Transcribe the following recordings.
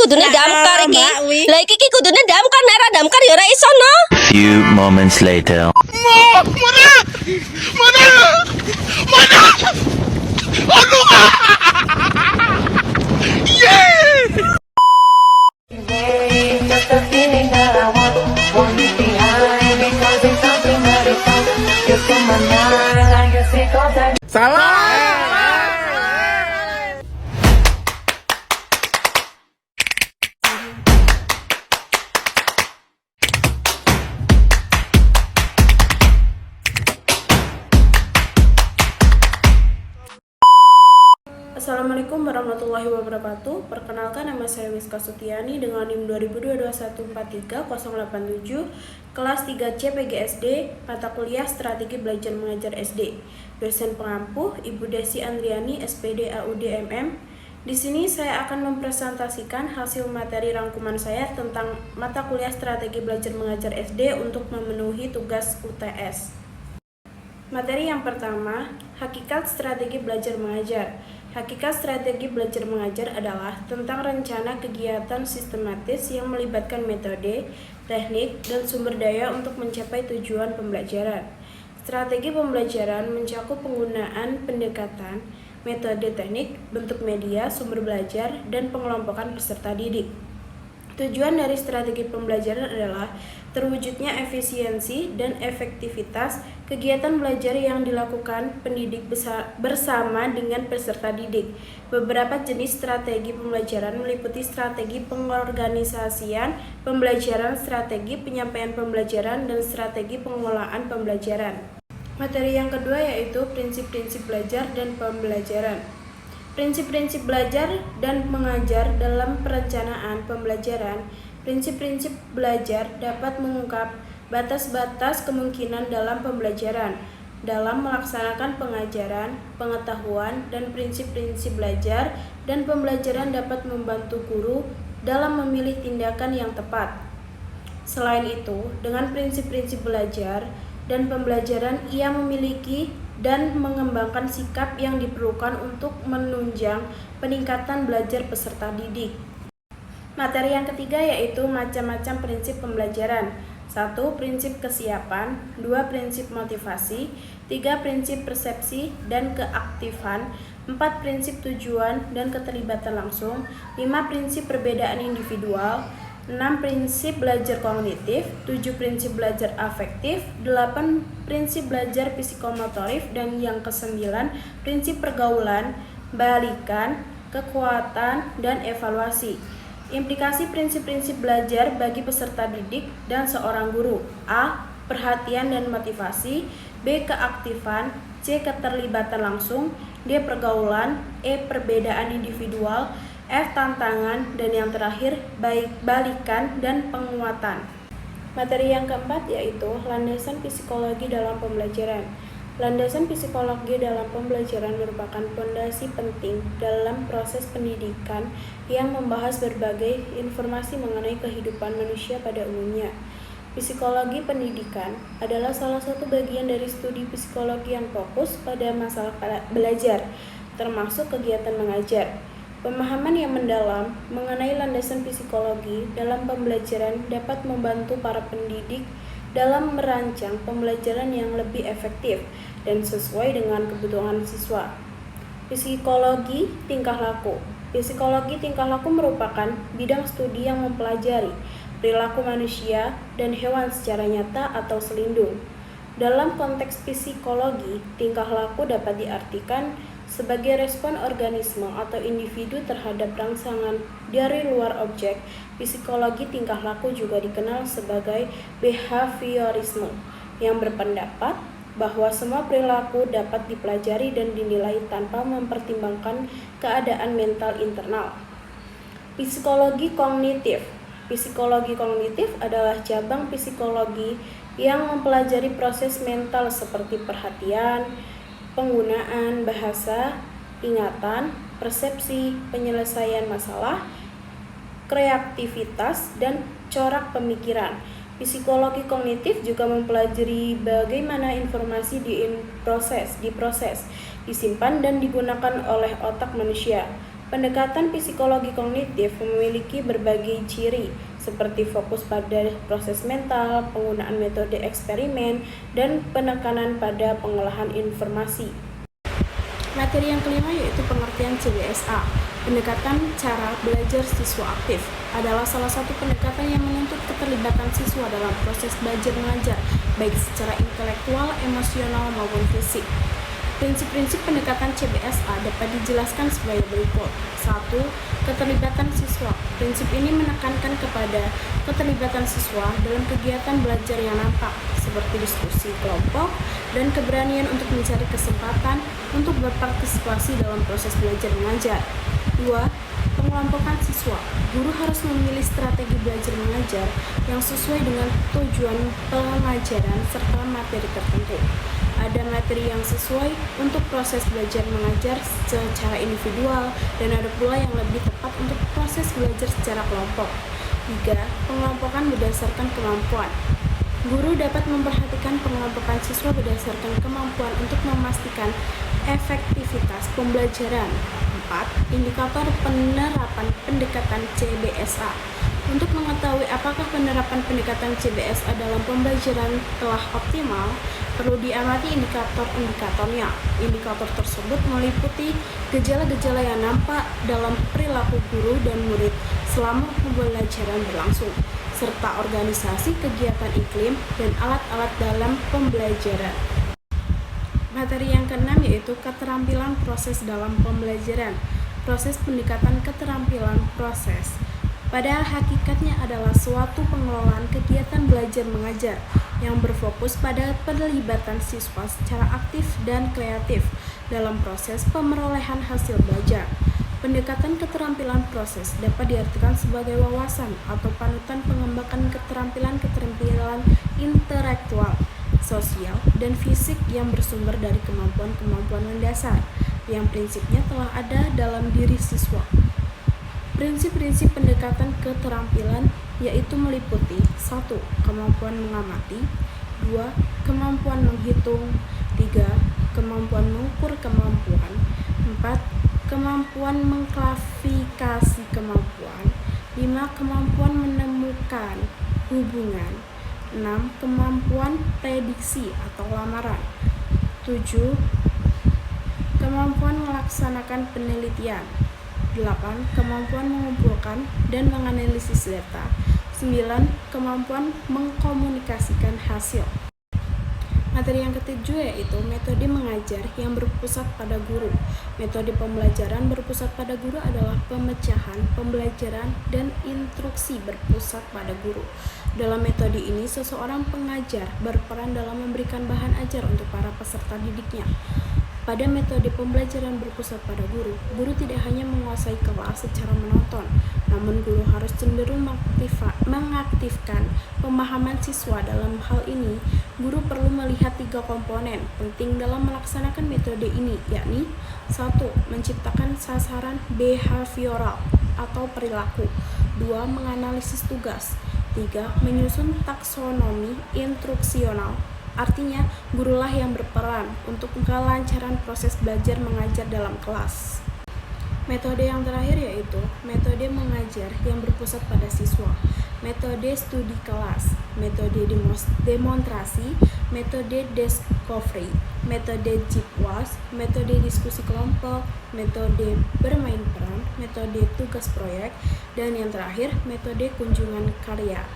kudune damkar iki. Lah iki kudune damkar, nek ora damkar ya ora iso no. Few moments later. Just a feeling that I want you behind because it's something that is just in my mind. I guess it goes that. Assalamualaikum warahmatullahi wabarakatuh. Perkenalkan, nama saya Wiska Sutiani dengan NIM 2022-143-087, kelas 3C PGSD, mata kuliah Strategi Belajar Mengajar SD. Dosen pengampu Ibu Desi Andriani, SPD AUD MM. Di sini saya akan mempresentasikan hasil materi rangkuman saya tentang mata kuliah Strategi Belajar Mengajar SD untuk memenuhi tugas UTS. Materi yang pertama, hakikat strategi belajar mengajar. Hakikat strategi belajar mengajar adalah tentang rencana kegiatan sistematis yang melibatkan metode, teknik, dan sumber daya untuk mencapai tujuan pembelajaran. Strategi pembelajaran mencakup penggunaan pendekatan, metode teknik, bentuk media, sumber belajar, dan pengelompokan peserta didik. Tujuan dari strategi pembelajaran adalah terwujudnya efisiensi dan efektivitas kegiatan belajar yang dilakukan pendidik bersama dengan peserta didik. Beberapa jenis strategi pembelajaran meliputi strategi pengorganisasian pembelajaran, strategi penyampaian pembelajaran, dan strategi pengelolaan pembelajaran. Materi yang kedua yaitu prinsip-prinsip belajar dan pembelajaran. Prinsip-prinsip belajar dan mengajar dalam perencanaan pembelajaran. Prinsip-prinsip belajar dapat mengungkap batas-batas kemungkinan dalam pembelajaran. Dalam melaksanakan pengajaran, pengetahuan, dan prinsip-prinsip belajar dan pembelajaran dapat membantu guru dalam memilih tindakan yang tepat. Selain itu, dengan prinsip-prinsip belajar dan pembelajaran, ia memiliki dan mengembangkan sikap yang diperlukan untuk menunjang peningkatan belajar peserta didik. Materi yang ketiga yaitu macam-macam prinsip pembelajaran. 1. Prinsip kesiapan. 2. Prinsip motivasi. 3. Prinsip persepsi dan keaktifan. 4. Prinsip tujuan dan keterlibatan langsung. 5. Prinsip perbedaan individual. 6. Prinsip belajar kognitif. 7. Prinsip belajar afektif. 8. Prinsip belajar psikomotorik. Dan yang ke-9, prinsip pergaulan, balikan, kekuatan, dan evaluasi. Implikasi prinsip-prinsip belajar bagi peserta didik dan seorang guru. A. Perhatian dan motivasi. B. Keaktifan. C. Keterlibatan langsung. D. Pergaulan. E. Perbedaan individual. F. Tantangan. Dan yang terakhir, balikan dan penguatan. Materi yang keempat yaitu landasan psikologi dalam pembelajaran. Landasan psikologi dalam pembelajaran merupakan fondasi penting dalam proses pendidikan yang membahas berbagai informasi mengenai kehidupan manusia pada umumnya. Psikologi pendidikan adalah salah satu bagian dari studi psikologi yang fokus pada masalah belajar, termasuk kegiatan mengajar. Pemahaman yang mendalam mengenai landasan psikologi dalam pembelajaran dapat membantu para pendidik dalam merancang pembelajaran yang lebih efektif dan sesuai dengan kebutuhan siswa. Psikologi tingkah laku. Psikologi tingkah laku merupakan bidang studi yang mempelajari perilaku manusia dan hewan secara nyata atau selindung. Dalam konteks psikologi, tingkah laku dapat diartikan sebagai respon organisme atau individu terhadap rangsangan dari luar objek. Psikologi tingkah laku juga dikenal sebagai behaviorisme, yang berpendapat bahwa semua perilaku dapat dipelajari dan dinilai tanpa mempertimbangkan keadaan mental internal. Psikologi kognitif. Psikologi kognitif adalah cabang psikologi yang mempelajari proses mental seperti perhatian, penggunaan bahasa, ingatan, persepsi, penyelesaian masalah, kreativitas, dan corak pemikiran. Psikologi kognitif juga mempelajari bagaimana informasi diproses, disimpan, dan digunakan oleh otak manusia. Pendekatan psikologi kognitif memiliki berbagai ciri, seperti fokus pada proses mental, penggunaan metode eksperimen, dan penekanan pada pengolahan informasi. Materi yang kelima yaitu pengertian CBSA. Pendekatan cara belajar siswa aktif adalah salah satu pendekatan yang menuntut keterlibatan siswa dalam proses belajar mengajar, baik secara intelektual, emosional, maupun fisik. Prinsip-prinsip pendekatan CBSA dapat dijelaskan sebagai berikut. 1. Keterlibatan siswa. Prinsip ini menekankan kepada keterlibatan siswa dalam kegiatan belajar yang nampak, seperti diskusi kelompok dan keberanian untuk mencari kesempatan untuk berpartisipasi dalam proses belajar mengajar. 2. Pengelompokan siswa. Guru harus memilih strategi belajar mengajar yang sesuai dengan tujuan pengajaran serta materi tertentu. Ada materi yang sesuai untuk proses belajar mengajar secara individual dan ada pula yang lebih tepat untuk proses belajar secara kelompok. 3. Pengelompokan berdasarkan kemampuan. Guru dapat memperhatikan pengelompokan siswa berdasarkan kemampuan untuk memastikan efektivitas pembelajaran. 4. Indikator penerapan pendekatan CBSA. Untuk mengetahui apakah penerapan pendekatan CBSA dalam pembelajaran telah optimal, perlu diamati indikator-indikatornya. Indikator tersebut meliputi gejala-gejala yang nampak dalam perilaku guru dan murid selama pembelajaran berlangsung, serta organisasi kegiatan iklim dan alat-alat dalam pembelajaran. Materi yang keenam yaitu keterampilan proses dalam pembelajaran. Proses pendekatan keterampilan proses pada hakikatnya adalah suatu pengelolaan kegiatan belajar mengajar yang berfokus pada perlibatan siswa secara aktif dan kreatif dalam proses pemerolehan hasil belajar. Pendekatan keterampilan proses dapat diartikan sebagai wawasan atau panutan pengembangan keterampilan intelektual, sosial, dan fisik yang bersumber dari kemampuan-kemampuan mendasar yang prinsipnya telah ada dalam diri siswa. Prinsip-prinsip pendekatan keterampilan yaitu meliputi 1. Kemampuan mengamati, 2. Kemampuan menghitung, 3. Kemampuan mengukur kemampuan, 4. Kemampuan mengklasifikasi kemampuan, 5. Kemampuan menemukan hubungan, 6. Kemampuan prediksi atau lamaran, 7. Kemampuan melaksanakan penelitian, 8. Kemampuan mengumpulkan dan menganalisis data, 9. Kemampuan mengkomunikasikan hasil. Materi yang ketujuh yaitu metode mengajar yang berpusat pada guru. Metode pembelajaran berpusat pada guru adalah pemecahan, pembelajaran, dan instruksi berpusat pada guru. Dalam metode ini, seseorang pengajar berperan dalam memberikan bahan ajar untuk para peserta didiknya. Pada metode pembelajaran berpusat pada guru, guru tidak hanya menguasai kelas secara menonton, namun guru harus cenderung mengaktifkan pemahaman siswa. Dalam hal ini, guru perlu melihat 3 komponen penting dalam melaksanakan metode ini, yakni 1. Menciptakan sasaran behavioral atau perilaku, 2. Menganalisis tugas, 3. Menyusun taksonomi instruksional. Artinya, gurulah yang berperan untuk kelancaran proses belajar mengajar dalam kelas. Metode yang terakhir yaitu metode mengajar yang berpusat pada siswa. Metode studi kelas, metode demonstrasi, metode discovery, metode JIPWAS, metode diskusi kelompok, metode bermain peran, metode tugas proyek, dan yang terakhir metode kunjungan karya.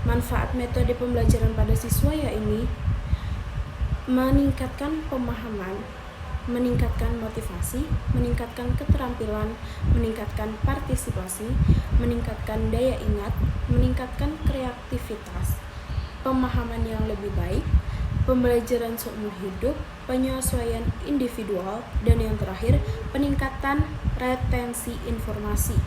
Manfaat metode pembelajaran pada siswa yaitu meningkatkan pemahaman, meningkatkan motivasi, meningkatkan keterampilan, meningkatkan partisipasi, meningkatkan daya ingat, meningkatkan kreativitas, pemahaman yang lebih baik, pembelajaran seumur hidup, penyesuaian individual, dan yang terakhir peningkatan retensi informasi.